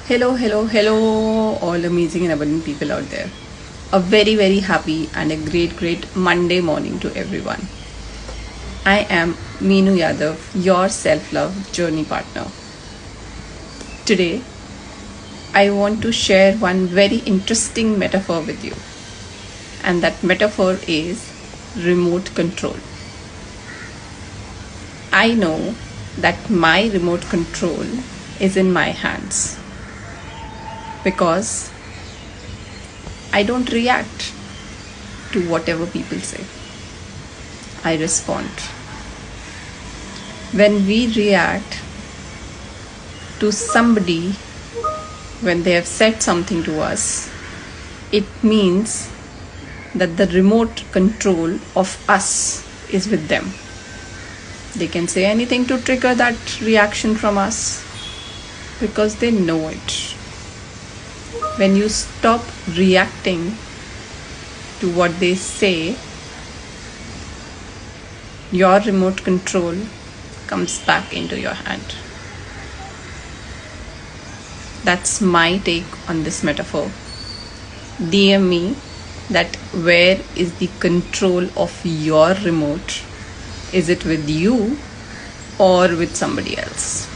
Hello, hello, hello, all amazing and abundant people out there. A very, very happy and a great Monday morning to everyone. I am Meenu Yadav, your self love journey partner. Today, I want to share one very interesting metaphor with you, and that metaphor is remote control. I know that my remote control is in my hands because I don't react to whatever people say. I respond. When we react to somebody, when they have said something to us, it means that the remote control of us is with them. They can say anything to trigger that reaction from us because they know it. When you stop reacting to what they say, your remote control comes back into your hand. That's my take on this metaphor. DM me that where is the control of your remote? Is it with you or with somebody else?